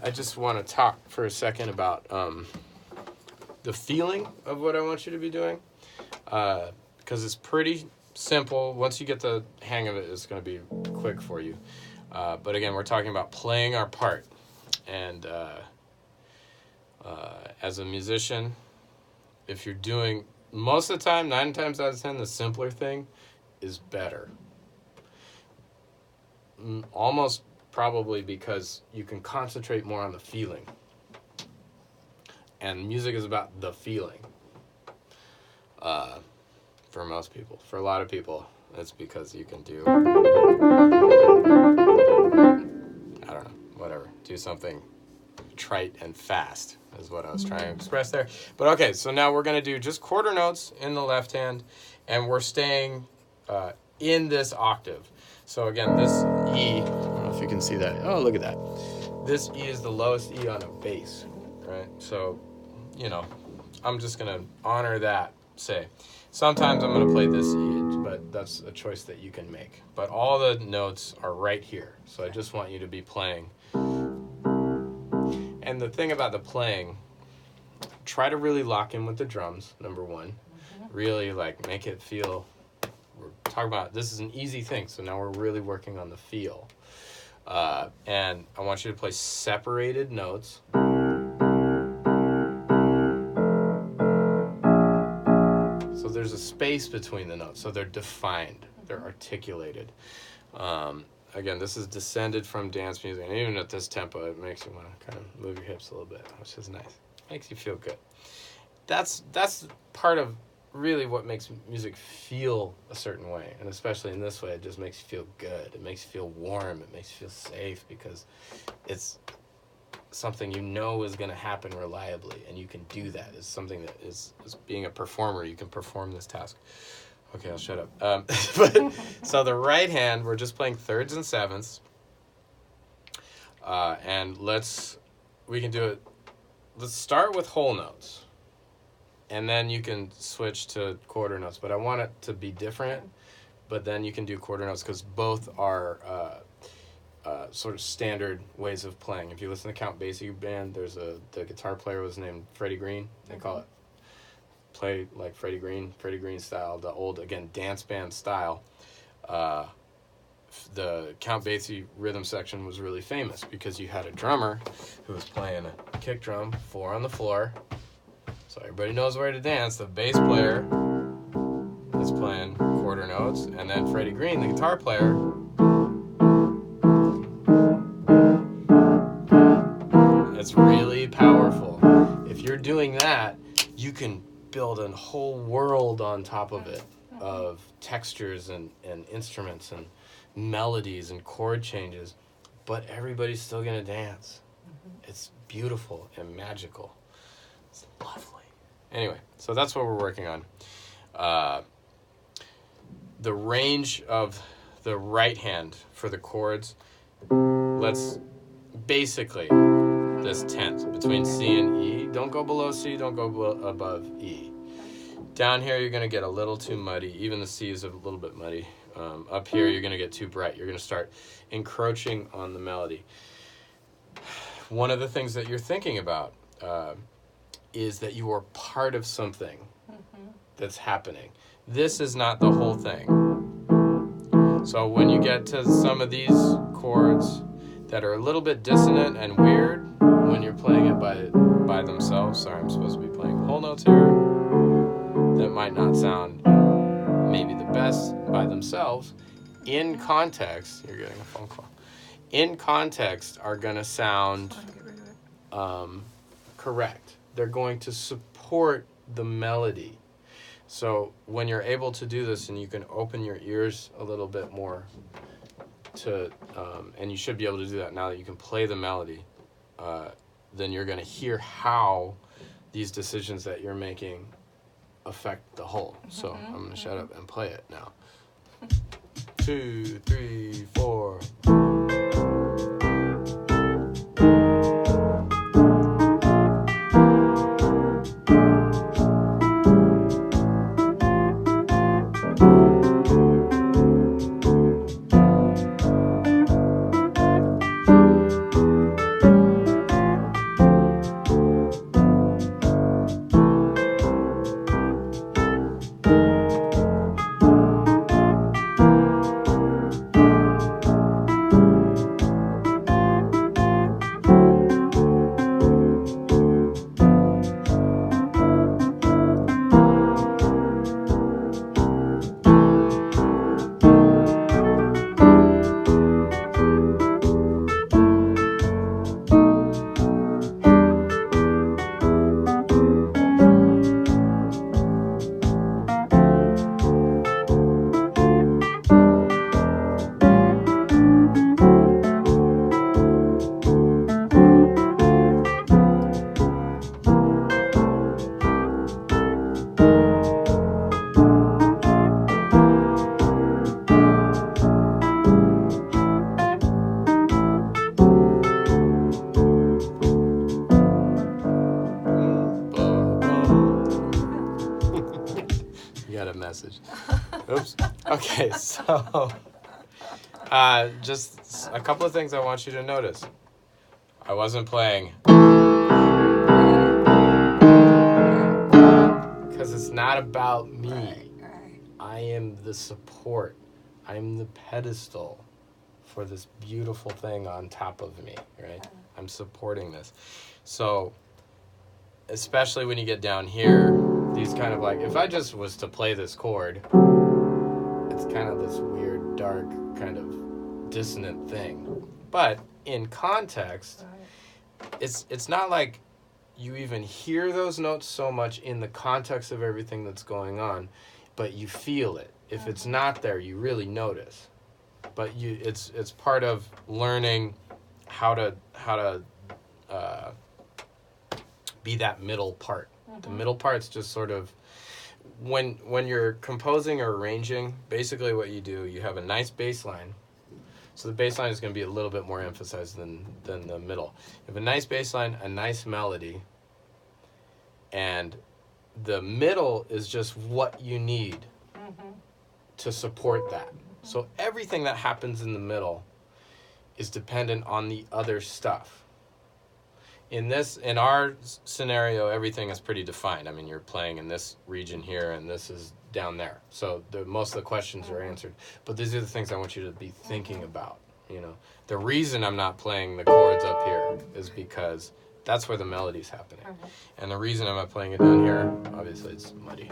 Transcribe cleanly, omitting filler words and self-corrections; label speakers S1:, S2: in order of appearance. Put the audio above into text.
S1: I just want to talk for a second about the feeling of what I want you to be doing, because it's pretty simple. Once you get the hang of it, it's going to be quick for you. But again, we're talking about playing our part. And as a musician, if you're doing, most of the time, 9 times out of 10, the simpler thing is better. Almost probably because you can concentrate more on the feeling. And music is about the feeling. For most people. For a lot of people, it's because you can do, I don't know, whatever. Do something trite and fast is what I was trying to express there. But okay, so now we're going to do just quarter notes in the left hand, and we're staying in this octave. So again, this E, I don't know if you can see that. Oh, look at that. This E is the lowest E on a bass, right? So, you know, I'm just going to honor that, say. Sometimes I'm going to play this E, but that's a choice that you can make. But all the notes are right here. So I just want you to be playing. And the thing about the playing, try to really lock in with the drums, number one. Really, like, make it feel, we're talking about, this is an easy thing, so now we're really working on the feel. And I want you to play separated notes. So there's a space between the notes, so they're defined, they're articulated. Again, this is descended from dance music, and even at this tempo, it makes you want to kind of move your hips a little bit, which is nice. Makes you feel good. That's part of really what makes music feel a certain way, and especially in this way, it just makes you feel good. It makes you feel warm. It makes you feel safe because it's something you know is going to happen reliably, and you can do that. It's something that is being a performer, you can perform this task. Okay, I'll shut up. But so the right hand, we're just playing thirds and sevenths. And we can do it. Let's start with whole notes. And then you can switch to quarter notes. But I want it to be different. But then you can do quarter notes because both are sort of standard ways of playing. If you listen to Count Basie Band, the guitar player was named Freddie Green. They call it play like Freddie Green style, the old, again, dance band style. The Count Basie rhythm section was really famous because you had a drummer who was playing a kick drum, 4 on the floor, so everybody knows where to dance. The bass player is playing quarter notes, and then Freddie Green, the guitar player, it's really powerful. If you're doing that, you can build a whole world on top of it of textures and instruments and melodies and chord changes, but everybody's still gonna dance. It's beautiful and magical. It's lovely. Anyway, so that's what we're working on. The range of the right hand for the chords, let's basically this tenth between C and E. Don't go below C, don't go above E. Down here, you're going to get a little too muddy. Even the C is a little bit muddy. Up here, you're going to get too bright. You're going to start encroaching on the melody. One of the things that you're thinking about is that you are part of something that's happening. This is not the whole thing. So when you get to some of these chords that are a little bit dissonant and weird, when you're playing it by themselves, sorry, I'm supposed to be playing whole notes here, that might not sound maybe the best by themselves. In context, you're getting a phone call, in context are going to sound correct. They're going to support the melody. So when you're able to do this and you can open your ears a little bit more to, and you should be able to do that now that you can play the melody, then you're going to hear how these decisions that you're making affect the whole. So I'm going to shut up and play it now. 2, 3, 4. message. Oops. Okay, so just a couple of things I want you to notice. I wasn't playing because it's not about me. I am the support. I'm the pedestal for this beautiful thing on top of me, right? I'm supporting this. So, especially when you get down here, these kind of like, if I just was to play this chord, it's kind of this weird, dark, kind of dissonant thing. But in context, it's not like you even hear those notes so much in the context of everything that's going on, but you feel it. If it's not there, you really notice. But it's part of learning how to be that middle part. The middle part's just sort of when you're composing or arranging. Basically, what you do, you have a nice bass line. So the bass line is going to be a little bit more emphasized than the middle. You have a nice bass line, a nice melody, and the middle is just what you need to support that. So everything that happens in the middle is dependent on the other stuff. In our scenario, everything is pretty defined. I mean, you're playing in this region here, and this is down there. So most of the questions are answered. But these are the things I want you to be thinking about. You know, the reason I'm not playing the chords up here is because that's where the melody's happening. And the reason I'm not playing it down here, obviously, it's muddy.